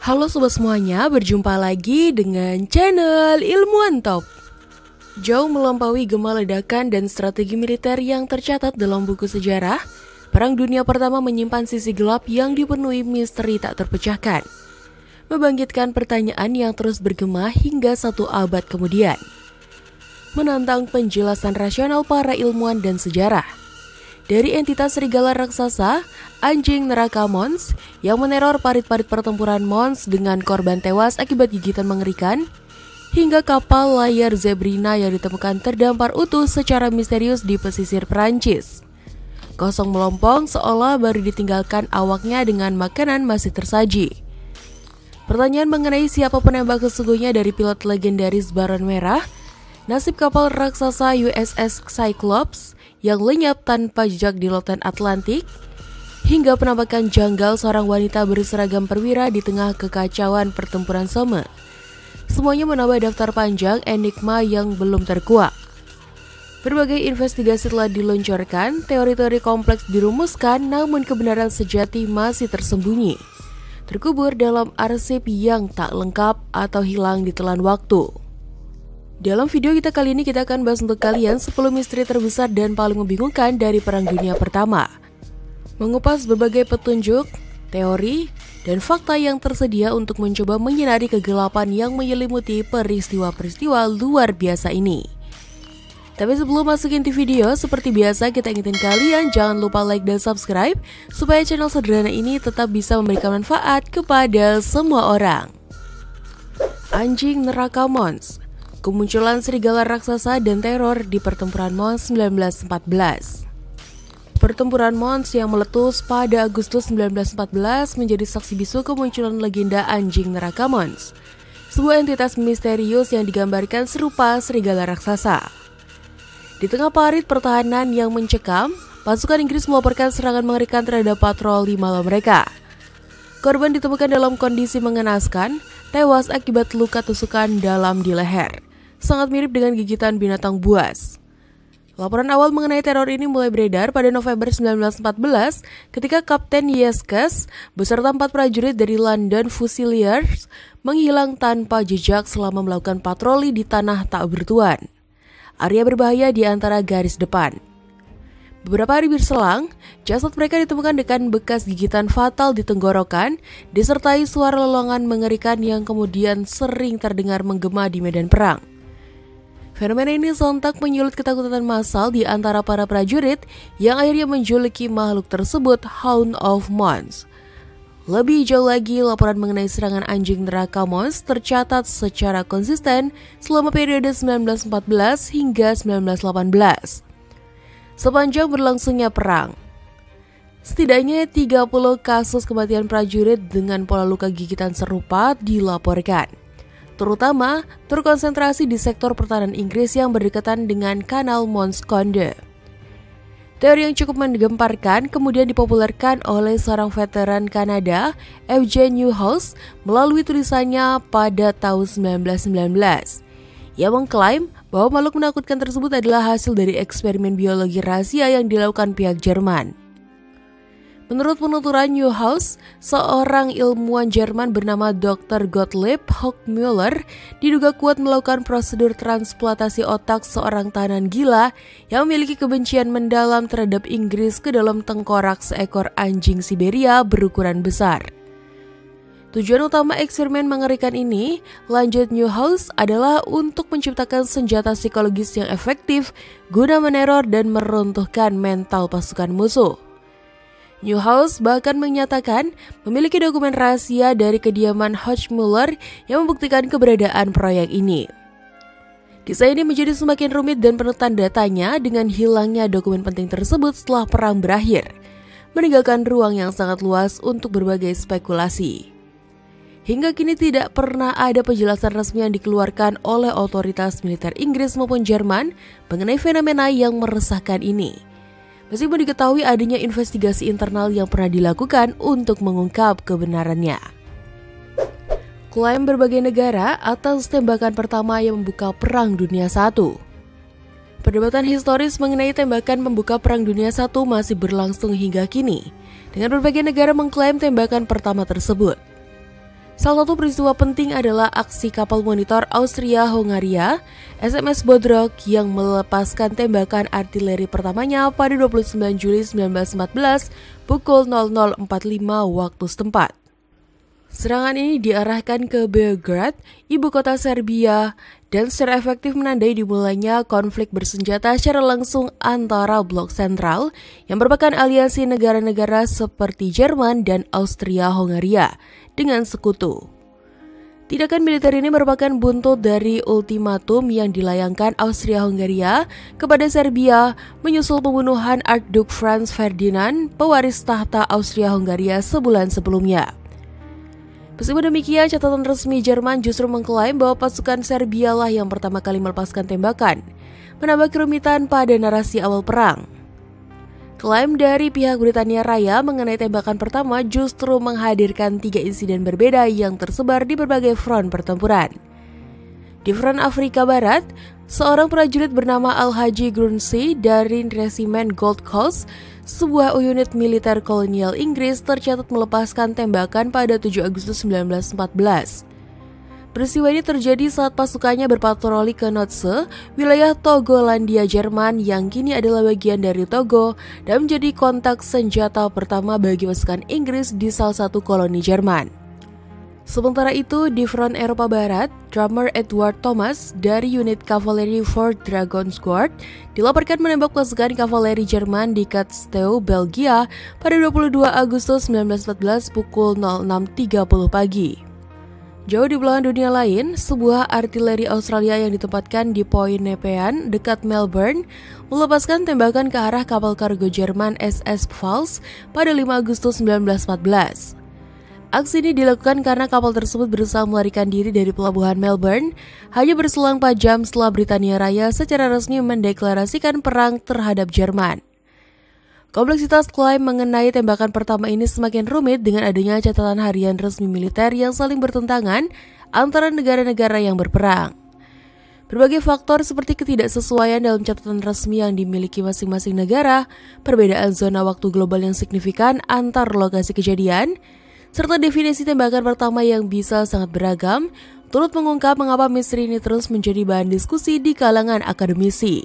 Halo sobat semuanya, berjumpa lagi dengan channel Ilmuwan Top. Jauh melampaui gema ledakan dan strategi militer yang tercatat dalam buku sejarah, Perang Dunia Pertama menyimpan sisi gelap yang dipenuhi misteri tak terpecahkan, membangkitkan pertanyaan yang terus bergema hingga 1 abad kemudian, menantang penjelasan rasional para ilmuwan dan sejarah. Dari entitas serigala raksasa, anjing neraka Mons yang meneror parit-parit pertempuran Mons dengan korban tewas akibat gigitan mengerikan, hingga kapal layar Zebrina yang ditemukan terdampar utuh secara misterius di pesisir Perancis. Kosong melompong seolah baru ditinggalkan awaknya dengan makanan masih tersaji. Pertanyaan mengenai siapa penembak sesungguhnya dari pilot legendaris Baron Merah, nasib kapal raksasa USS Cyclops yang lenyap tanpa jejak di lautan Atlantik, hingga penampakan janggal seorang wanita berseragam perwira di tengah kekacauan pertempuran Somme. Semuanya menambah daftar panjang enigma yang belum terkuak. Berbagai investigasi telah diluncurkan, teori-teori kompleks dirumuskan, namun kebenaran sejati masih tersembunyi, terkubur dalam arsip yang tak lengkap atau hilang ditelan waktu. Dalam video kita kali ini kita akan bahas untuk kalian 10 misteri terbesar dan paling membingungkan dari Perang Dunia Pertama. Mengupas berbagai petunjuk, teori, dan fakta yang tersedia untuk mencoba menyinari kegelapan yang menyelimuti peristiwa-peristiwa luar biasa ini. Tapi sebelum masuk inti video, seperti biasa kita ingetin kalian jangan lupa like dan subscribe supaya channel sederhana ini tetap bisa memberikan manfaat kepada semua orang. Anjing neraka Mons. Kemunculan serigala raksasa dan teror di pertempuran Mons 1914. Pertempuran Mons yang meletus pada Agustus 1914 menjadi saksi bisu kemunculan legenda anjing neraka Mons, sebuah entitas misterius yang digambarkan serupa serigala raksasa. Di tengah parit pertahanan yang mencekam, pasukan Inggris melaporkan serangan mengerikan terhadap patroli malam mereka. Korban ditemukan dalam kondisi mengenaskan, tewas akibat luka tusukan dalam di leher, sangat mirip dengan gigitan binatang buas. Laporan awal mengenai teror ini mulai beredar pada November 1914 ketika Kapten Yeskes beserta 4 prajurit dari London Fusiliers menghilang tanpa jejak selama melakukan patroli di tanah tak bertuan, area berbahaya di antara garis depan. Beberapa hari berselang, jasad mereka ditemukan dengan bekas gigitan fatal di tenggorokan, disertai suara lolongan mengerikan yang kemudian sering terdengar menggema di medan perang. Fenomena ini sontak menyulut ketakutan massal di antara para prajurit yang akhirnya menjuluki makhluk tersebut Hound of Mons. Lebih jauh lagi, laporan mengenai serangan anjing neraka Mons tercatat secara konsisten selama periode 1914 hingga 1918. Sepanjang berlangsungnya perang, setidaknya 30 kasus kematian prajurit dengan pola luka gigitan serupa dilaporkan, terutama terkonsentrasi di sektor pertahanan Inggris yang berdekatan dengan kanal Mons Conde. Teori yang cukup menggemparkan kemudian dipopulerkan oleh seorang veteran Kanada, Eugene Newhouse, melalui tulisannya pada tahun 1919. Ia mengklaim bahwa makhluk menakutkan tersebut adalah hasil dari eksperimen biologi rahasia yang dilakukan pihak Jerman. Menurut penuturan Newhouse, seorang ilmuwan Jerman bernama Dr. Gottlieb Hochmüller diduga kuat melakukan prosedur transplantasi otak seorang tahanan gila yang memiliki kebencian mendalam terhadap Inggris ke dalam tengkorak seekor anjing Siberia berukuran besar. Tujuan utama eksperimen mengerikan ini, lanjut Newhouse, adalah untuk menciptakan senjata psikologis yang efektif guna meneror dan meruntuhkan mental pasukan musuh. Newhouse bahkan menyatakan memiliki dokumen rahasia dari kediaman Hochmüller yang membuktikan keberadaan proyek ini. Kisah ini menjadi semakin rumit dan penuh tanda tanya dengan hilangnya dokumen penting tersebut setelah perang berakhir, meninggalkan ruang yang sangat luas untuk berbagai spekulasi. Hingga kini tidak pernah ada penjelasan resmi yang dikeluarkan oleh otoritas militer Inggris maupun Jerman mengenai fenomena yang meresahkan ini, meskipun diketahui adanya investigasi internal yang pernah dilakukan untuk mengungkap kebenarannya. Klaim berbagai negara atas tembakan pertama yang membuka Perang Dunia I. Perdebatan historis mengenai tembakan pembuka Perang Dunia I masih berlangsung hingga kini, dengan berbagai negara mengklaim tembakan pertama tersebut. Salah satu peristiwa penting adalah aksi kapal monitor Austria-Hongaria SMS Bodrog yang melepaskan tembakan artileri pertamanya pada 29 Juli 1914 pukul 00.45 waktu setempat. Serangan ini diarahkan ke Belgrade, ibu kota Serbia, dan secara efektif menandai dimulainya konflik bersenjata secara langsung antara blok sentral yang merupakan aliansi negara-negara seperti Jerman dan Austria-Hongaria dengan sekutu. Tindakan militer ini merupakan buntut dari ultimatum yang dilayangkan Austria-Hongaria kepada Serbia menyusul pembunuhan Archduke Franz Ferdinand, pewaris tahta Austria-Hongaria sebulan sebelumnya. Meskipun demikian, catatan resmi Jerman justru mengklaim bahwa pasukan Serbia lah yang pertama kali melepaskan tembakan, menambah kerumitan pada narasi awal perang. Klaim dari pihak Britania Raya mengenai tembakan pertama justru menghadirkan 3 insiden berbeda yang tersebar di berbagai front pertempuran. Di front Afrika Barat, seorang prajurit bernama Al-Haji Grunsey dari Resimen Gold Coast, sebuah unit militer kolonial Inggris, tercatat melepaskan tembakan pada 7 Agustus 1914. Peristiwa ini terjadi saat pasukannya berpatroli ke Notse, wilayah Togolandia Jerman yang kini adalah bagian dari Togo dan menjadi kontak senjata pertama bagi pasukan Inggris di salah satu koloni Jerman. Sementara itu, di front Eropa Barat, drummer Edward Thomas dari unit kavaleri 4th Dragoons Guard dilaporkan menembak pasukan kavaleri Jerman di Katsteu, Belgia pada 22 Agustus 1914 pukul 06.30 pagi. Jauh di belahan dunia lain, sebuah artileri Australia yang ditempatkan di Point Nepean dekat Melbourne melepaskan tembakan ke arah kapal kargo Jerman SS Pfalz pada 5 Agustus 1914. Aksi ini dilakukan karena kapal tersebut berusaha melarikan diri dari pelabuhan Melbourne hanya berselang 4 jam setelah Britania Raya secara resmi mendeklarasikan perang terhadap Jerman. Kompleksitas klaim mengenai tembakan pertama ini semakin rumit dengan adanya catatan harian resmi militer yang saling bertentangan antara negara-negara yang berperang. Berbagai faktor seperti ketidaksesuaian dalam catatan resmi yang dimiliki masing-masing negara, perbedaan zona waktu global yang signifikan antar lokasi kejadian, serta definisi tembakan pertama yang bisa sangat beragam, turut mengungkap mengapa misteri ini terus menjadi bahan diskusi di kalangan akademisi.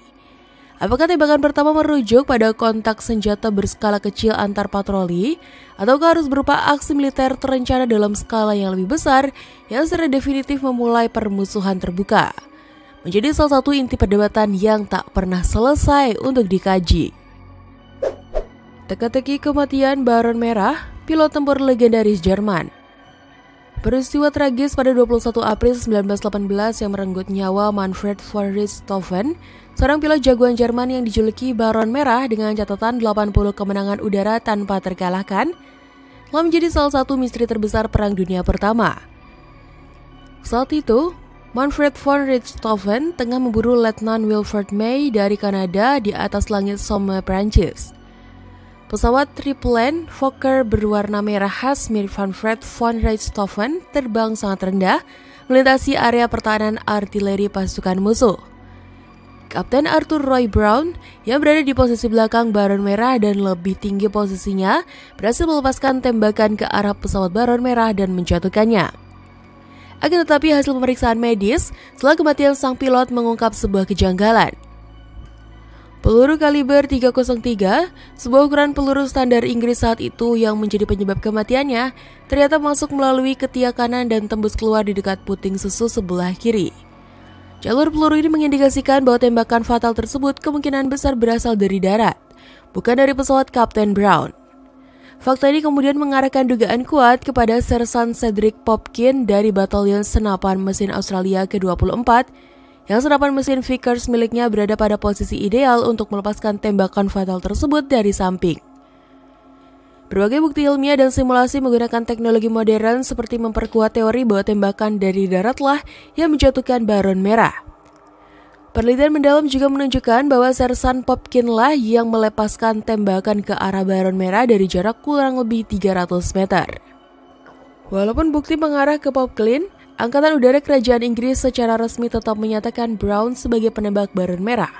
Apakah tembakan pertama merujuk pada kontak senjata berskala kecil antar patroli, ataukah harus berupa aksi militer terencana dalam skala yang lebih besar yang secara definitif memulai permusuhan terbuka? Menjadi salah satu inti perdebatan yang tak pernah selesai untuk dikaji. Teka-teki kematian Baron Merah, pilot tempur legendaris Jerman. Peristiwa tragis pada 21 April 1918 yang merenggut nyawa Manfred von Richthofen, seorang pilot jagoan Jerman yang dijuluki Baron Merah dengan catatan 80 kemenangan udara tanpa terkalahkan, telah menjadi salah satu misteri terbesar Perang Dunia Pertama. Saat itu, Manfred von Richthofen tengah memburu Letnan Wilfred May dari Kanada di atas langit Somme, Prancis. Pesawat triplen Fokker berwarna merah khas mirip Manfred von Richthofen terbang sangat rendah melintasi area pertahanan artileri pasukan musuh. Kapten Arthur Roy Brown yang berada di posisi belakang Baron Merah dan lebih tinggi posisinya berhasil melepaskan tembakan ke arah pesawat Baron Merah dan menjatuhkannya. Akan tetapi hasil pemeriksaan medis setelah kematian sang pilot mengungkap sebuah kejanggalan. Peluru kaliber 303, sebuah ukuran peluru standar Inggris saat itu yang menjadi penyebab kematiannya, ternyata masuk melalui ketiak kanan dan tembus keluar di dekat puting susu sebelah kiri. Jalur peluru ini mengindikasikan bahwa tembakan fatal tersebut kemungkinan besar berasal dari darat, bukan dari pesawat Kapten Brown. Fakta ini kemudian mengarahkan dugaan kuat kepada Sersan Cedric Popkin dari Batalion Senapan Mesin Australia ke-24, yang senapan mesin Vickers miliknya berada pada posisi ideal untuk melepaskan tembakan fatal tersebut dari samping. Berbagai bukti ilmiah dan simulasi menggunakan teknologi modern seperti memperkuat teori bahwa tembakan dari daratlah yang menjatuhkan Baron Merah. Penelitian mendalam juga menunjukkan bahwa Sersan Popkin lah yang melepaskan tembakan ke arah Baron Merah dari jarak kurang lebih 300 meter. Walaupun bukti mengarah ke Popkin, Angkatan Udara Kerajaan Inggris secara resmi tetap menyatakan Brown sebagai penembak Baron Merah.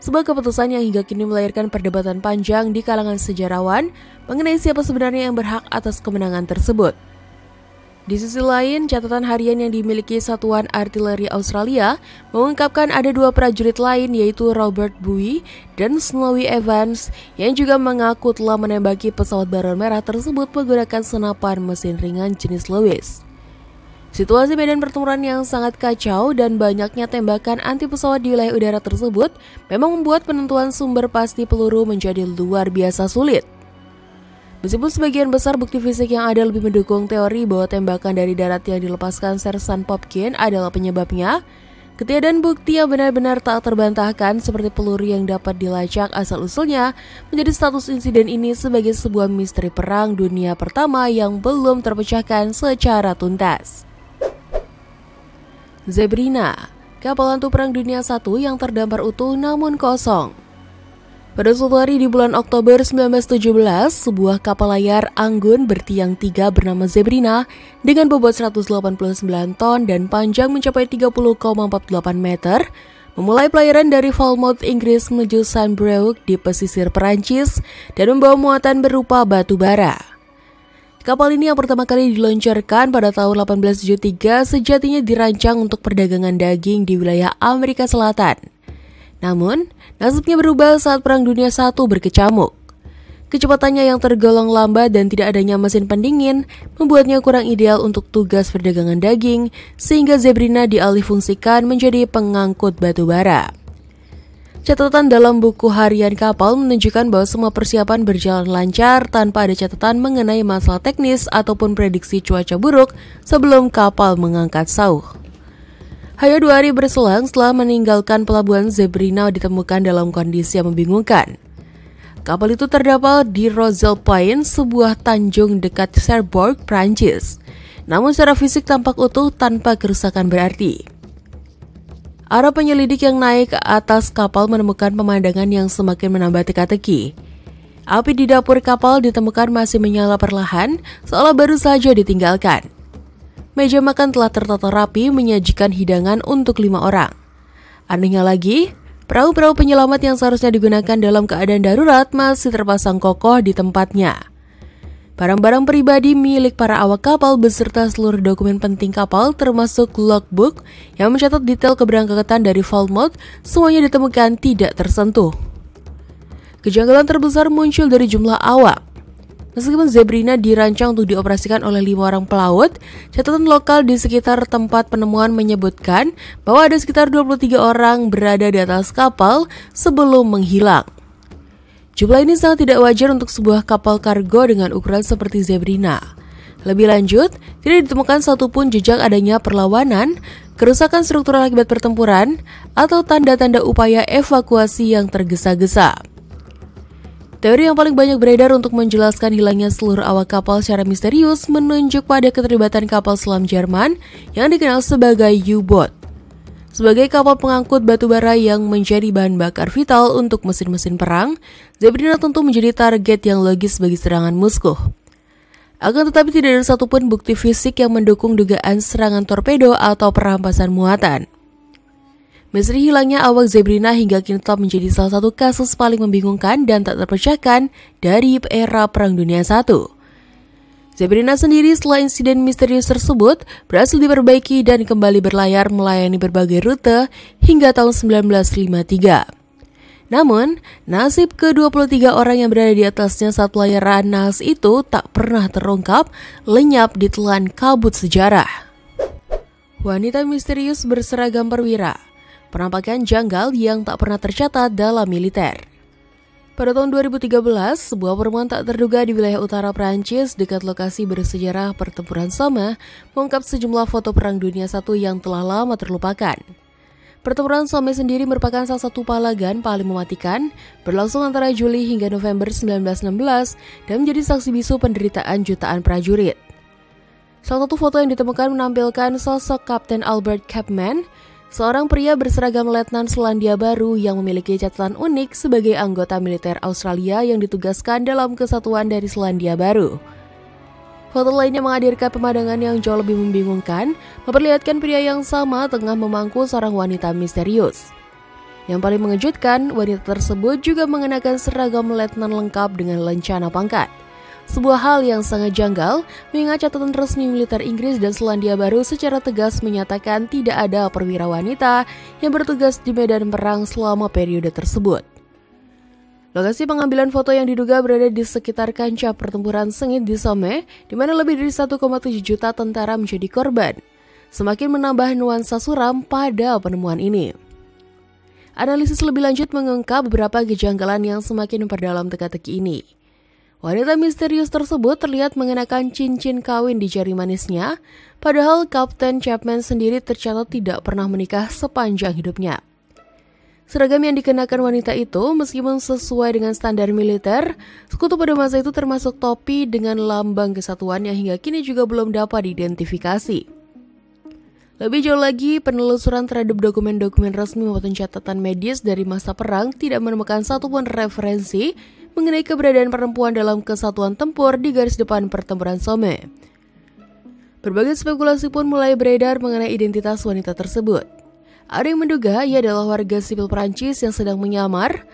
Sebuah keputusan yang hingga kini melahirkan perdebatan panjang di kalangan sejarawan mengenai siapa sebenarnya yang berhak atas kemenangan tersebut. Di sisi lain, catatan harian yang dimiliki Satuan Artileri Australia mengungkapkan ada 2 prajurit lain yaitu Robert Bui dan Snowy Evans yang juga mengaku telah menembaki pesawat Baron Merah tersebut menggunakan senapan mesin ringan jenis Lewis. Situasi medan pertempuran yang sangat kacau dan banyaknya tembakan anti pesawat di wilayah udara tersebut memang membuat penentuan sumber pasti peluru menjadi luar biasa sulit. Meskipun sebagian besar bukti fisik yang ada lebih mendukung teori bahwa tembakan dari darat yang dilepaskan Sersan Popkin adalah penyebabnya, ketiadaan bukti yang benar-benar tak terbantahkan seperti peluru yang dapat dilacak asal-usulnya menjadi status insiden ini sebagai sebuah misteri perang dunia pertama yang belum terpecahkan secara tuntas. Zebrina, kapal hantu Perang Dunia I yang terdampar utuh namun kosong. Pada suatu hari di bulan Oktober 1917, sebuah kapal layar anggun bertiang 3 bernama Zebrina dengan bobot 189 ton dan panjang mencapai 30,48 meter memulai pelayaran dari Falmouth, Inggris menuju Saint-Brieuc di pesisir Perancis dan membawa muatan berupa batu bara. Kapal ini yang pertama kali diluncurkan pada tahun 1873 sejatinya dirancang untuk perdagangan daging di wilayah Amerika Selatan. Namun, nasibnya berubah saat Perang Dunia I berkecamuk. Kecepatannya yang tergolong lambat dan tidak adanya mesin pendingin membuatnya kurang ideal untuk tugas perdagangan daging, sehingga Zebrina dialihfungsikan menjadi pengangkut batu bara. Catatan dalam buku harian kapal menunjukkan bahwa semua persiapan berjalan lancar tanpa ada catatan mengenai masalah teknis ataupun prediksi cuaca buruk sebelum kapal mengangkat sauh. Hanya 2 hari berselang setelah meninggalkan pelabuhan, Zebrina ditemukan dalam kondisi yang membingungkan. Kapal itu terdapat di Roselle Point, sebuah tanjung dekat Cherbourg, Prancis. Namun secara fisik tampak utuh tanpa kerusakan berarti. Para penyelidik yang naik ke atas kapal menemukan pemandangan yang semakin menambah teka-teki. Api di dapur kapal ditemukan masih menyala perlahan, seolah baru saja ditinggalkan. Meja makan telah tertata rapi menyajikan hidangan untuk 5 orang. Anehnya lagi, perahu-perahu penyelamat yang seharusnya digunakan dalam keadaan darurat masih terpasang kokoh di tempatnya. Barang-barang pribadi milik para awak kapal beserta seluruh dokumen penting kapal termasuk logbook yang mencatat detail keberangkatan dari Falmouth semuanya ditemukan tidak tersentuh. Kejanggalan terbesar muncul dari jumlah awak. Meskipun Zebrina dirancang untuk dioperasikan oleh 5 orang pelaut, catatan lokal di sekitar tempat penemuan menyebutkan bahwa ada sekitar 23 orang berada di atas kapal sebelum menghilang. Jumlah ini sangat tidak wajar untuk sebuah kapal kargo dengan ukuran seperti Zebrina. Lebih lanjut, tidak ditemukan satupun jejak adanya perlawanan, kerusakan struktural akibat pertempuran, atau tanda-tanda upaya evakuasi yang tergesa-gesa. Teori yang paling banyak beredar untuk menjelaskan hilangnya seluruh awak kapal secara misterius menunjuk pada keterlibatan kapal selam Jerman yang dikenal sebagai U-boat. Sebagai kapal pengangkut batu bara yang menjadi bahan bakar vital untuk mesin-mesin perang, Zebrina tentu menjadi target yang logis bagi serangan musuh. Akan tetapi tidak ada satupun bukti fisik yang mendukung dugaan serangan torpedo atau perampasan muatan. Misteri hilangnya awak Zebrina hingga kini tetap menjadi salah satu kasus paling membingungkan dan tak terpecahkan dari era Perang Dunia I. Zebrina sendiri setelah insiden misterius tersebut berhasil diperbaiki dan kembali berlayar melayani berbagai rute hingga tahun 1953. Namun, nasib ke-23 orang yang berada di atasnya saat pelayaran nahas itu tak pernah terungkap, lenyap ditelan kabut sejarah. Wanita misterius berseragam perwira. Penampakan janggal yang tak pernah tercatat dalam militer. Pada tahun 2013, sebuah perempuan tak terduga di wilayah utara Prancis dekat lokasi bersejarah pertempuran Somme mengungkap sejumlah foto Perang Dunia I yang telah lama terlupakan. Pertempuran Somme sendiri merupakan salah satu palagan paling mematikan, berlangsung antara Juli hingga November 1916 dan menjadi saksi bisu penderitaan jutaan prajurit. Salah satu foto yang ditemukan menampilkan sosok Kapten Albert Chapman, seorang pria berseragam letnan Selandia Baru yang memiliki catatan unik sebagai anggota militer Australia yang ditugaskan dalam kesatuan dari Selandia Baru. Foto lainnya menghadirkan pemandangan yang jauh lebih membingungkan, memperlihatkan pria yang sama tengah memangku seorang wanita misterius. Yang paling mengejutkan, wanita tersebut juga mengenakan seragam letnan lengkap dengan lencana pangkat. Sebuah hal yang sangat janggal, mengingat catatan resmi militer Inggris dan Selandia Baru secara tegas menyatakan tidak ada perwira wanita yang bertugas di medan perang selama periode tersebut. Lokasi pengambilan foto yang diduga berada di sekitar kancah pertempuran sengit di Somme, di mana lebih dari 1,7 juta tentara menjadi korban, semakin menambah nuansa suram pada penemuan ini. Analisis lebih lanjut mengungkap beberapa kejanggalan yang semakin memperdalam teka-teki ini. Wanita misterius tersebut terlihat mengenakan cincin kawin di jari manisnya, padahal Kapten Chapman sendiri tercatat tidak pernah menikah sepanjang hidupnya. Seragam yang dikenakan wanita itu meskipun sesuai dengan standar militer, sekutu pada masa itu termasuk topi dengan lambang kesatuan yang hingga kini juga belum dapat diidentifikasi. Lebih jauh lagi, penelusuran terhadap dokumen-dokumen resmi maupun catatan medis dari masa perang tidak menemukan satupun referensi mengenai keberadaan perempuan dalam kesatuan tempur di garis depan pertempuran Somme. Berbagai spekulasi pun mulai beredar mengenai identitas wanita tersebut. Ada yang menduga ia adalah warga sipil Prancis yang sedang menyamar,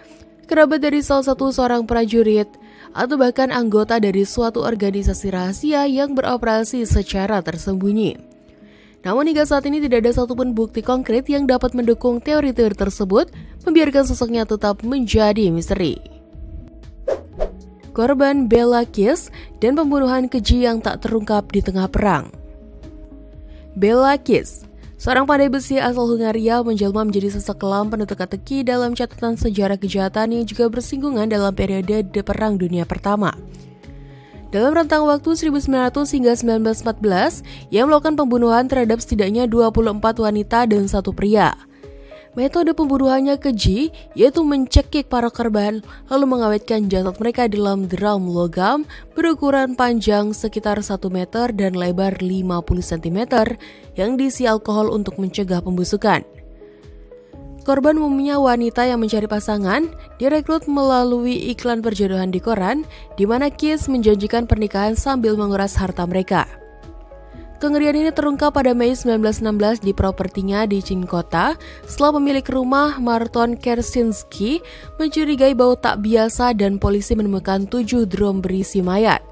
kerabat dari salah satu seorang prajurit, atau bahkan anggota dari suatu organisasi rahasia yang beroperasi secara tersembunyi. Namun hingga saat ini tidak ada satupun bukti konkret yang dapat mendukung teori-teori tersebut, membiarkan sosoknya tetap menjadi misteri. Korban Bella Kiss dan pembunuhan keji yang tak terungkap di tengah perang. Bella Kiss, seorang pandai besi asal Hungaria, menjelma menjadi sosok kelam penuh teka-teki dalam catatan sejarah kejahatan yang juga bersinggungan dalam periode Perang Dunia Pertama. Dalam rentang waktu 1900 hingga 1914, ia melakukan pembunuhan terhadap setidaknya 24 wanita dan 1 pria. Metode pembunuhannya keji, yaitu mencekik para korban lalu mengawetkan jasad mereka dalam drum logam berukuran panjang sekitar 1 meter dan lebar 50 cm yang diisi alkohol untuk mencegah pembusukan. Korban umumnya wanita yang mencari pasangan, direkrut melalui iklan perjodohan di koran, di mana Kiss menjanjikan pernikahan sambil menguras harta mereka. Kengerian ini terungkap pada Mei 1916 di propertinya di Cinkota setelah pemilik rumah Marton Kersinski mencurigai bau tak biasa dan polisi menemukan 7 drum berisi mayat.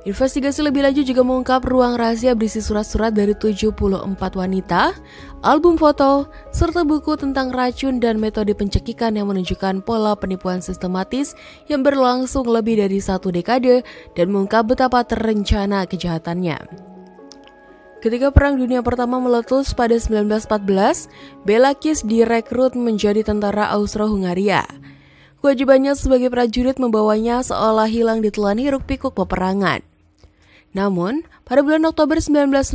Investigasi lebih lanjut juga mengungkap ruang rahasia berisi surat-surat dari 74 wanita, album foto, serta buku tentang racun dan metode pencekikan yang menunjukkan pola penipuan sistematis yang berlangsung lebih dari 1 dekade dan mengungkap betapa terencana kejahatannya. Ketika Perang Dunia Pertama meletus pada 1914, Bella Kiss direkrut menjadi tentara Austro-Hungaria. Kewajibannya sebagai prajurit membawanya seolah hilang ditelan hiruk-pikuk peperangan. Namun, pada bulan Oktober 1916,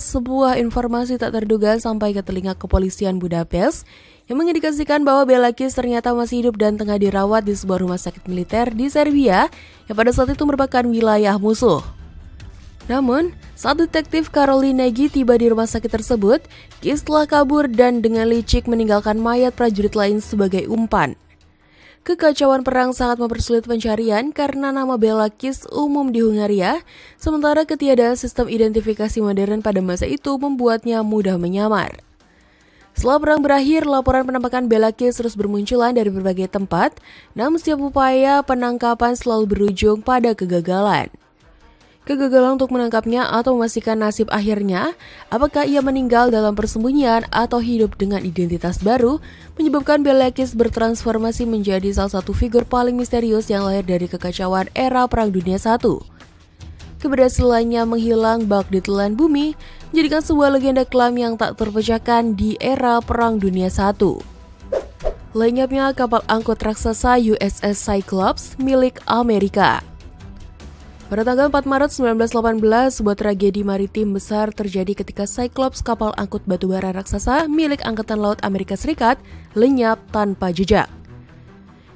sebuah informasi tak terduga sampai ke telinga kepolisian Budapest yang mengindikasikan bahwa Bella Kiss ternyata masih hidup dan tengah dirawat di sebuah rumah sakit militer di Serbia yang pada saat itu merupakan wilayah musuh. Namun, saat detektif Caroline Nagy tiba di rumah sakit tersebut, Kiss telah kabur dan dengan licik meninggalkan mayat prajurit lain sebagai umpan. Kekacauan perang sangat mempersulit pencarian karena nama Bella Kiss umum di Hungaria, sementara ketiadaan sistem identifikasi modern pada masa itu membuatnya mudah menyamar. Setelah perang berakhir, laporan penampakan Bella Kiss terus bermunculan dari berbagai tempat, namun setiap upaya penangkapan selalu berujung pada kegagalan. Kegagalan untuk menangkapnya atau memastikan nasib akhirnya, apakah ia meninggal dalam persembunyian atau hidup dengan identitas baru, menyebabkan Bella Kiss bertransformasi menjadi salah satu figur paling misterius yang lahir dari kekacauan era Perang Dunia I. Keberhasilannya menghilang bak ditelan bumi, menjadikan sebuah legenda kelam yang tak terpecahkan di era Perang Dunia I. Lenyapnya kapal angkut raksasa USS Cyclops milik Amerika. Pada tanggal 4 Maret 1918, sebuah tragedi maritim besar terjadi ketika Cyclops, kapal angkut batubara raksasa milik Angkatan Laut Amerika Serikat, lenyap tanpa jejak.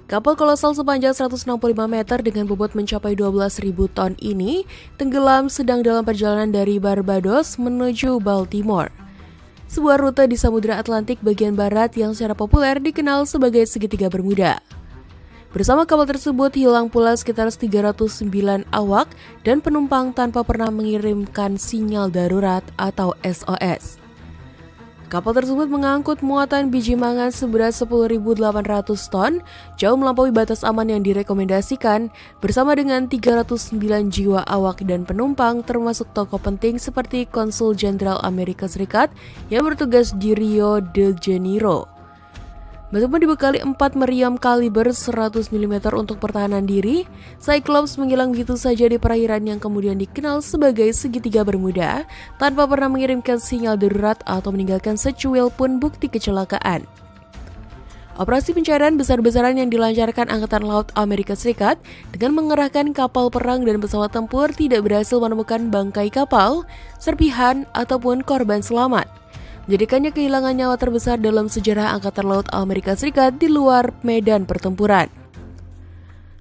Kapal kolosal sepanjang 165 meter dengan bobot mencapai 12.000 ton ini tenggelam sedang dalam perjalanan dari Barbados menuju Baltimore, sebuah rute di Samudra Atlantik bagian barat yang secara populer dikenal sebagai segitiga Bermuda. Bersama kapal tersebut hilang pula sekitar 309 awak dan penumpang tanpa pernah mengirimkan sinyal darurat atau SOS. Kapal tersebut mengangkut muatan biji mangan seberat 10.800 ton, jauh melampaui batas aman yang direkomendasikan, bersama dengan 309 jiwa awak dan penumpang, termasuk tokoh penting seperti Konsul Jenderal Amerika Serikat yang bertugas di Rio de Janeiro. Meskipun dibekali 4 meriam kaliber 100 mm untuk pertahanan diri, Cyclops menghilang begitu saja di perairan yang kemudian dikenal sebagai segitiga Bermuda tanpa pernah mengirimkan sinyal darurat atau meninggalkan secuil pun bukti kecelakaan. Operasi pencarian besar-besaran yang dilancarkan Angkatan Laut Amerika Serikat dengan mengerahkan kapal perang dan pesawat tempur tidak berhasil menemukan bangkai kapal, serpihan, ataupun korban selamat, menjadikannya kehilangan nyawa terbesar dalam sejarah Angkatan Laut Amerika Serikat di luar medan pertempuran.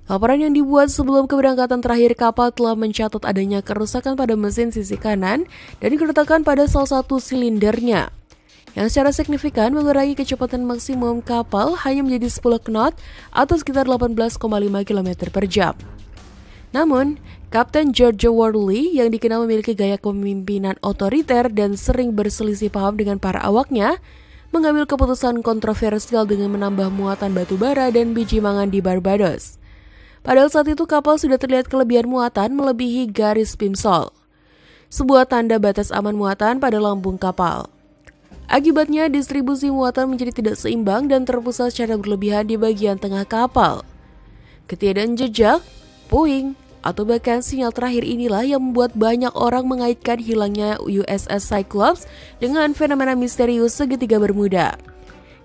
Laporan yang dibuat sebelum keberangkatan terakhir kapal telah mencatat adanya kerusakan pada mesin sisi kanan dan keretakan pada salah satu silindernya, yang secara signifikan mengurangi kecepatan maksimum kapal hanya menjadi 10 knot atau sekitar 18,5 km per jam. Namun, Kapten George Worley yang dikenal memiliki gaya kepemimpinan otoriter dan sering berselisih paham dengan para awaknya, mengambil keputusan kontroversial dengan menambah muatan batu bara dan biji mangan di Barbados. Padahal saat itu kapal sudah terlihat kelebihan muatan melebihi garis PIMSOL, sebuah tanda batas aman muatan pada lambung kapal. Akibatnya, distribusi muatan menjadi tidak seimbang dan terpusat secara berlebihan di bagian tengah kapal. Ketiadaan jejak, puing, atau bahkan sinyal terakhir inilah yang membuat banyak orang mengaitkan hilangnya USS Cyclops dengan fenomena misterius segitiga Bermuda,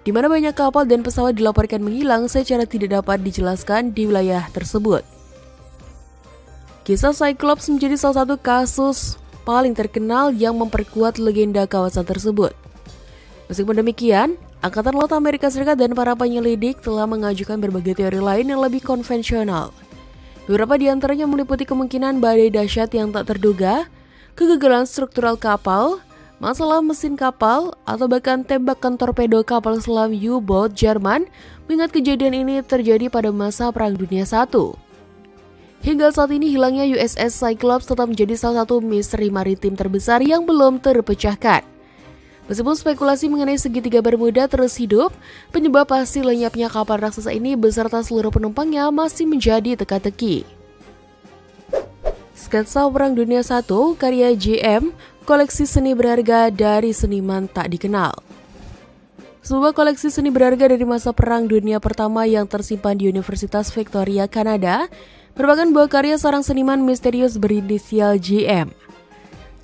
di mana banyak kapal dan pesawat dilaporkan menghilang secara tidak dapat dijelaskan di wilayah tersebut. Kisah Cyclops menjadi salah satu kasus paling terkenal yang memperkuat legenda kawasan tersebut. Meskipun demikian, Angkatan Laut Amerika Serikat dan para penyelidik telah mengajukan berbagai teori lain yang lebih konvensional. Beberapa di antaranya meliputi kemungkinan badai dahsyat yang tak terduga, kegagalan struktural kapal, masalah mesin kapal, atau bahkan tembakan torpedo kapal selam U-boat Jerman, mengingat kejadian ini terjadi pada masa Perang Dunia I. Hingga saat ini hilangnya USS Cyclops tetap menjadi salah satu misteri maritim terbesar yang belum terpecahkan. Meskipun spekulasi mengenai segitiga Bermuda terus hidup, penyebab pasti lenyapnya kapal raksasa ini beserta seluruh penumpangnya masih menjadi teka-teki. Sketsa Perang Dunia I karya JM, koleksi seni berharga dari seniman tak dikenal. Sebuah koleksi seni berharga dari masa Perang Dunia Pertama yang tersimpan di Universitas Victoria, Kanada, merupakan buah karya seorang seniman misterius berinisial JM.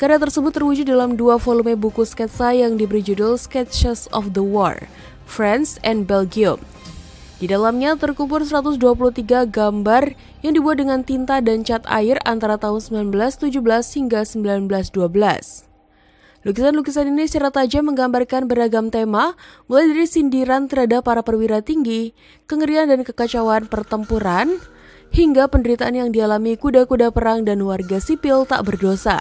Karya tersebut terwujud dalam 2 volume buku sketsa yang diberi judul Sketches of the War, France and Belgium. Di dalamnya terkumpul 123 gambar yang dibuat dengan tinta dan cat air antara tahun 1917 hingga 1912. Lukisan-lukisan ini secara tajam menggambarkan beragam tema, mulai dari sindiran terhadap para perwira tinggi, kengerian dan kekacauan pertempuran, hingga penderitaan yang dialami kuda-kuda perang dan warga sipil tak berdosa.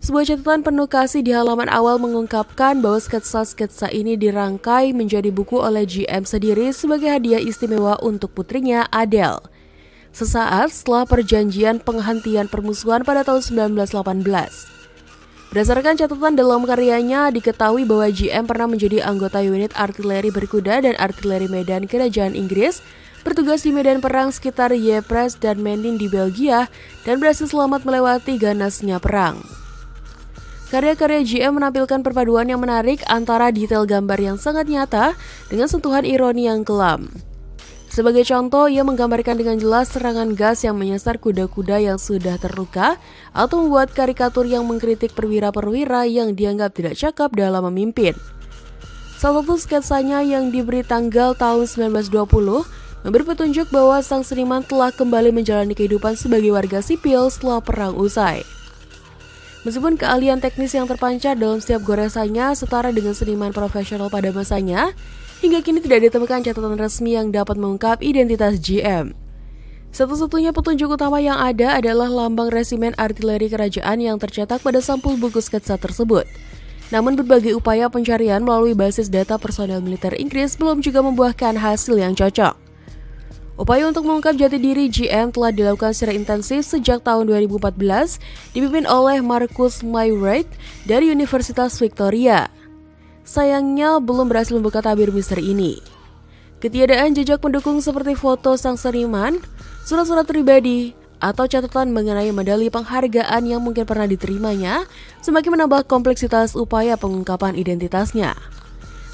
Sebuah catatan penuh kasih di halaman awal mengungkapkan bahwa sketsa-sketsa ini dirangkai menjadi buku oleh GM sendiri sebagai hadiah istimewa untuk putrinya Adele, sesaat setelah perjanjian penghentian permusuhan pada tahun 1918. Berdasarkan catatan dalam karyanya, diketahui bahwa GM pernah menjadi anggota unit artileri berkuda dan artileri medan kerajaan Inggris, bertugas di medan perang sekitar Ypres dan Menen di Belgia, dan berhasil selamat melewati ganasnya perang. Karya-karya GM menampilkan perpaduan yang menarik antara detail gambar yang sangat nyata dengan sentuhan ironi yang kelam. Sebagai contoh, ia menggambarkan dengan jelas serangan gas yang menyasar kuda-kuda yang sudah terluka atau membuat karikatur yang mengkritik perwira-perwira yang dianggap tidak cakap dalam memimpin. Salah satu sketsanya yang diberi tanggal tahun 1920 memberi petunjuk bahwa sang seniman telah kembali menjalani kehidupan sebagai warga sipil setelah perang usai. Meskipun keahlian teknis yang terpancar dalam setiap goresannya setara dengan seniman profesional pada masanya, hingga kini tidak ditemukan catatan resmi yang dapat mengungkap identitas GM. Satu-satunya petunjuk utama yang ada adalah lambang resimen artileri kerajaan yang tercetak pada sampul buku sketsa tersebut. Namun berbagai upaya pencarian melalui basis data personel militer Inggris belum juga membuahkan hasil yang cocok. Upaya untuk mengungkap jati diri GM telah dilakukan secara intensif sejak tahun 2014, dipimpin oleh Marcus Mywright dari Universitas Victoria. sayangnya belum berhasil membuka tabir misteri ini. Ketiadaan jejak pendukung seperti foto sang seniman, surat-surat pribadi, atau catatan mengenai medali penghargaan yang mungkin pernah diterimanya semakin menambah kompleksitas upaya pengungkapan identitasnya.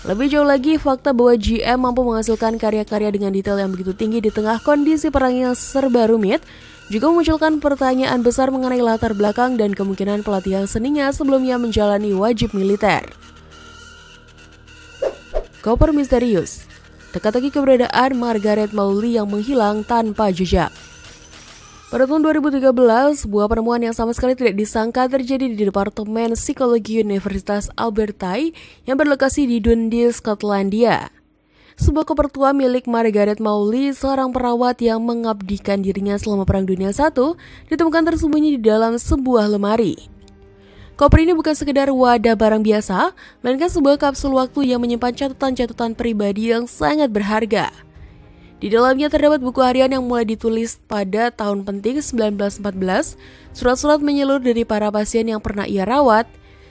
Lebih jauh lagi, fakta bahwa GM mampu menghasilkan karya-karya dengan detail yang begitu tinggi di tengah kondisi perang yang serba rumit juga memunculkan pertanyaan besar mengenai latar belakang dan kemungkinan pelatihan seninya sebelumnya menjalani wajib militer. Koper misterius, teka-teki keberadaan Margaret Mawley yang menghilang tanpa jejak. Pada tahun 2013, sebuah penemuan yang sama sekali tidak disangka terjadi di Departemen Psikologi Universitas Albertai yang berlokasi di Dundee, Skotlandia. Sebuah koper tua milik Margaret Mawley, seorang perawat yang mengabdikan dirinya selama Perang Dunia I, ditemukan tersembunyi di dalam sebuah lemari. Koper ini bukan sekedar wadah barang biasa, melainkan sebuah kapsul waktu yang menyimpan catatan-catatan pribadi yang sangat berharga. Di dalamnya terdapat buku harian yang mulai ditulis pada tahun penting 1914, surat-surat menyeluruh dari para pasien yang pernah ia rawat,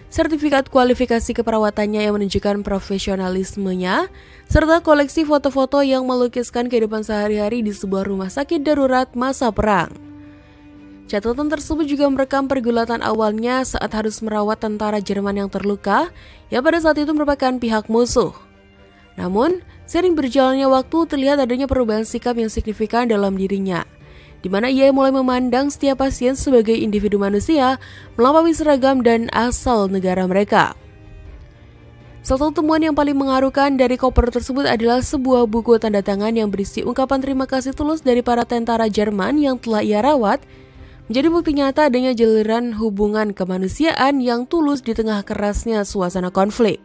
sertifikat kualifikasi keperawatannya yang menunjukkan profesionalismenya, serta koleksi foto-foto yang melukiskan kehidupan sehari-hari di sebuah rumah sakit darurat masa perang. Catatan tersebut juga merekam pergulatan awalnya saat harus merawat tentara Jerman yang terluka, yang pada saat itu merupakan pihak musuh. Namun, sering berjalannya waktu terlihat adanya perubahan sikap yang signifikan dalam dirinya, di mana ia mulai memandang setiap pasien sebagai individu manusia melampaui seragam dan asal negara mereka. Salah satu temuan yang paling mengharukan dari koper tersebut adalah sebuah buku tanda tangan yang berisi ungkapan terima kasih tulus dari para tentara Jerman yang telah ia rawat, menjadi bukti nyata adanya jaliran hubungan kemanusiaan yang tulus di tengah kerasnya suasana konflik.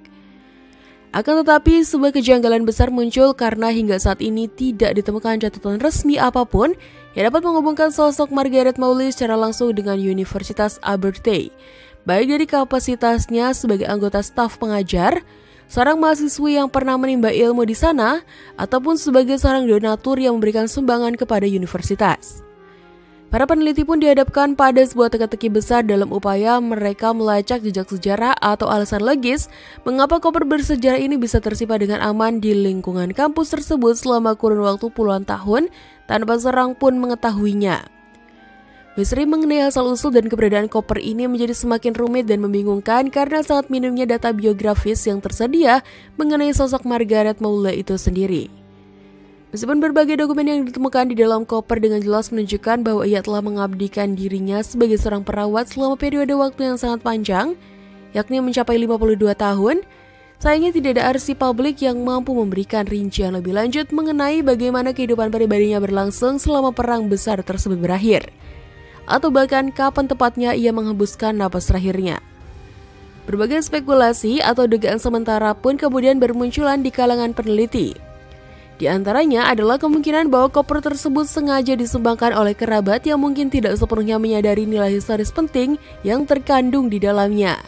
Akan tetapi, sebuah kejanggalan besar muncul karena hingga saat ini tidak ditemukan catatan resmi apapun yang dapat menghubungkan sosok Margaret Mawley secara langsung dengan Universitas Albertai, baik dari kapasitasnya sebagai anggota staf pengajar, seorang mahasiswi yang pernah menimba ilmu di sana, ataupun sebagai seorang donatur yang memberikan sumbangan kepada universitas. Para peneliti pun dihadapkan pada sebuah teka-teki besar dalam upaya mereka melacak jejak sejarah atau alasan logis mengapa koper bersejarah ini bisa tersimpan dengan aman di lingkungan kampus tersebut selama kurun waktu puluhan tahun tanpa seorang pun mengetahuinya. Misteri mengenai asal-usul dan keberadaan koper ini menjadi semakin rumit dan membingungkan karena sangat minimnya data biografis yang tersedia mengenai sosok Margaret Mawley itu sendiri. Meskipun berbagai dokumen yang ditemukan di dalam koper dengan jelas menunjukkan bahwa ia telah mengabdikan dirinya sebagai seorang perawat selama periode waktu yang sangat panjang, yakni mencapai 52 tahun, sayangnya tidak ada arsip publik yang mampu memberikan rincian lebih lanjut mengenai bagaimana kehidupan pribadinya berlangsung selama perang besar tersebut berakhir, atau bahkan kapan tepatnya ia menghembuskan napas terakhirnya. Berbagai spekulasi atau dugaan sementara pun kemudian bermunculan di kalangan peneliti. Di antaranya adalah kemungkinan bahwa koper tersebut sengaja disumbangkan oleh kerabat yang mungkin tidak sepenuhnya menyadari nilai historis penting yang terkandung di dalamnya.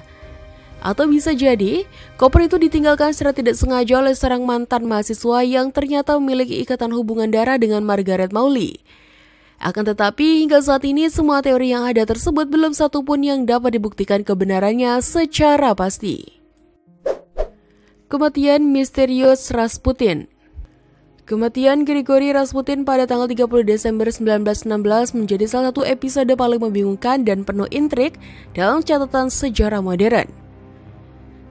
Atau bisa jadi, koper itu ditinggalkan secara tidak sengaja oleh seorang mantan mahasiswa yang ternyata memiliki ikatan hubungan darah dengan Margaret Mawley. Akan tetapi, hingga saat ini semua teori yang ada tersebut belum satu pun yang dapat dibuktikan kebenarannya secara pasti. Kematian misterius Rasputin. Kematian Grigori Rasputin pada tanggal 30 Desember 1916 menjadi salah satu episode paling membingungkan dan penuh intrik dalam catatan sejarah modern.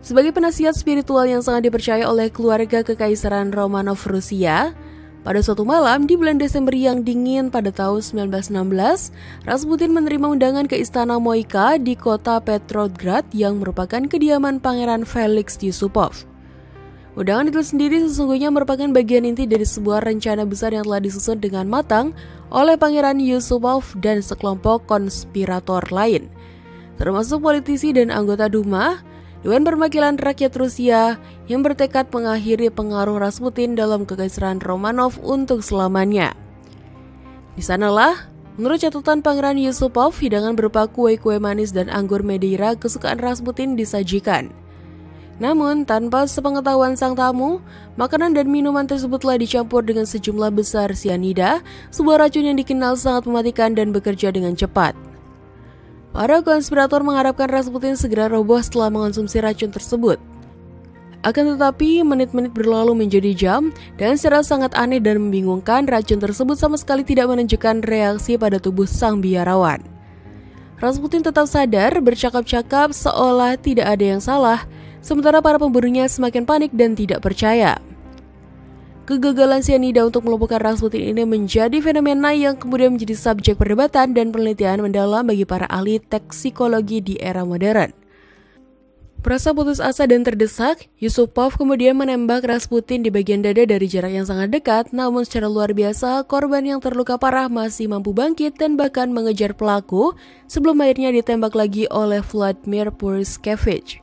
Sebagai penasihat spiritual yang sangat dipercaya oleh keluarga Kekaisaran Romanov Rusia, pada suatu malam di bulan Desember yang dingin pada tahun 1916, Rasputin menerima undangan ke Istana Moika di kota Petrograd yang merupakan kediaman Pangeran Felix Yusupov. Undangan itu sendiri sesungguhnya merupakan bagian inti dari sebuah rencana besar yang telah disusun dengan matang oleh Pangeran Yusupov dan sekelompok konspirator lain, termasuk politisi dan anggota Duma, Dewan Perwakilan Rakyat Rusia, yang bertekad mengakhiri pengaruh Rasputin dalam Kekaisaran Romanov untuk selamanya. Di sanalah, menurut catatan Pangeran Yusupov, hidangan berupa kue-kue manis dan anggur Madeira kesukaan Rasputin disajikan. Namun, tanpa sepengetahuan sang tamu, makanan dan minuman tersebut telah dicampur dengan sejumlah besar sianida, sebuah racun yang dikenal sangat mematikan dan bekerja dengan cepat. Para konspirator mengharapkan Rasputin segera roboh setelah mengonsumsi racun tersebut. Akan tetapi, menit-menit berlalu menjadi jam, dan secara sangat aneh dan membingungkan, racun tersebut sama sekali tidak menunjukkan reaksi pada tubuh sang biarawan. Rasputin tetap sadar, bercakap-cakap seolah tidak ada yang salah, sementara para pembunuhnya semakin panik dan tidak percaya. Kegagalan cyanida untuk melumpuhkan Rasputin ini menjadi fenomena yang kemudian menjadi subjek perdebatan dan penelitian mendalam bagi para ahli toksikologi di era modern. Merasa putus asa dan terdesak, Yusupov kemudian menembak Rasputin di bagian dada dari jarak yang sangat dekat, namun secara luar biasa, korban yang terluka parah masih mampu bangkit dan bahkan mengejar pelaku sebelum akhirnya ditembak lagi oleh Vladimir Purishkevich.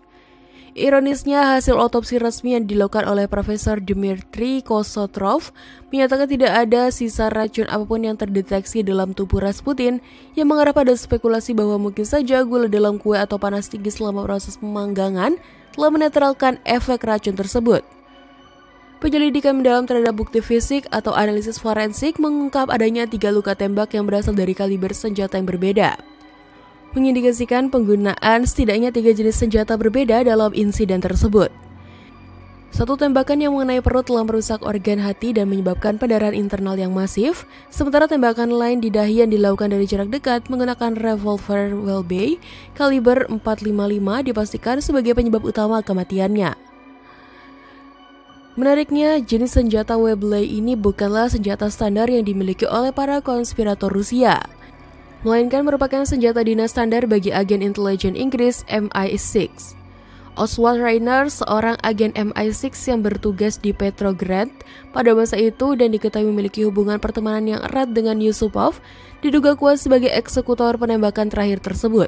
Ironisnya, hasil otopsi resmi yang dilakukan oleh Profesor Dmitry Kosotrov menyatakan tidak ada sisa racun apapun yang terdeteksi dalam tubuh Rasputin, yang mengarah pada spekulasi bahwa mungkin saja gula dalam kue atau panas tinggi selama proses pemanggangan telah menetralkan efek racun tersebut. Penyelidikan mendalam terhadap bukti fisik atau analisis forensik mengungkap adanya 3 luka tembak yang berasal dari kaliber senjata yang berbeda, mengindikasikan penggunaan setidaknya 3 jenis senjata berbeda dalam insiden tersebut. Satu tembakan yang mengenai perut telah merusak organ hati dan menyebabkan pendarahan internal yang masif, sementara tembakan lain di dahi yang dilakukan dari jarak dekat menggunakan revolver Welby kaliber .455 dipastikan sebagai penyebab utama kematiannya. Menariknya, jenis senjata Welby ini bukanlah senjata standar yang dimiliki oleh para konspirator Rusia, melainkan merupakan senjata dinas standar bagi agen intelijen Inggris MI6. Oswald Reiner, seorang agen MI6 yang bertugas di Petrograd pada masa itu dan diketahui memiliki hubungan pertemanan yang erat dengan Yusupov, diduga kuat sebagai eksekutor penembakan terakhir tersebut.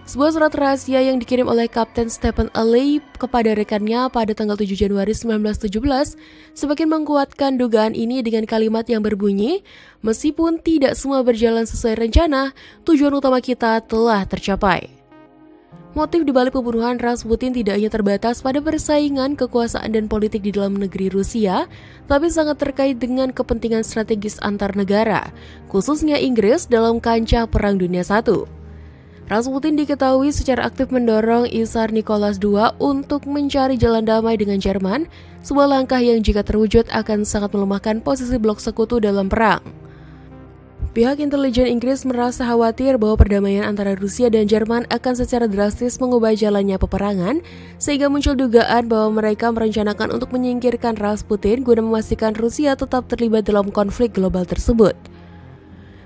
Sebuah surat rahasia yang dikirim oleh Kapten Stephen Alley kepada rekannya pada tanggal 7 Januari 1917 semakin menguatkan dugaan ini dengan kalimat yang berbunyi, "Meskipun tidak semua berjalan sesuai rencana, tujuan utama kita telah tercapai." Motif dibalik pembunuhan Rasputin tidak hanya terbatas pada persaingan kekuasaan dan politik di dalam negeri Rusia, tapi sangat terkait dengan kepentingan strategis antar negara, khususnya Inggris dalam kancah Perang Dunia I. Rasputin diketahui secara aktif mendorong Tsar Nicholas II untuk mencari jalan damai dengan Jerman, sebuah langkah yang jika terwujud akan sangat melemahkan posisi blok sekutu dalam perang. Pihak intelijen Inggris merasa khawatir bahwa perdamaian antara Rusia dan Jerman akan secara drastis mengubah jalannya peperangan, sehingga muncul dugaan bahwa mereka merencanakan untuk menyingkirkan Rasputin guna memastikan Rusia tetap terlibat dalam konflik global tersebut.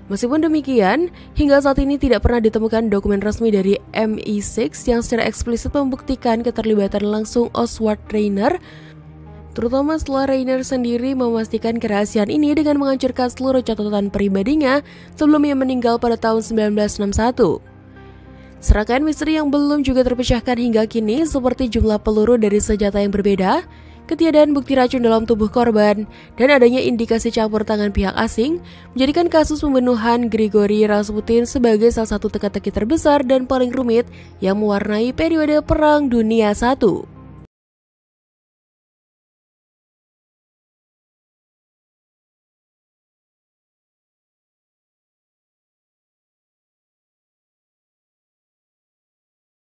Meskipun demikian, hingga saat ini tidak pernah ditemukan dokumen resmi dari MI6 yang secara eksplisit membuktikan keterlibatan langsung Oswald Reiner, terutama setelah Reiner sendiri memastikan kerahasiaan ini dengan menghancurkan seluruh catatan pribadinya sebelum ia meninggal pada tahun 1961. Serangkaian misteri yang belum juga terpecahkan hingga kini seperti jumlah peluru dari senjata yang berbeda, ketiadaan bukti racun dalam tubuh korban, dan adanya indikasi campur tangan pihak asing menjadikan kasus pembunuhan Grigori Rasputin sebagai salah satu teka-teki terbesar dan paling rumit yang mewarnai periode Perang Dunia I.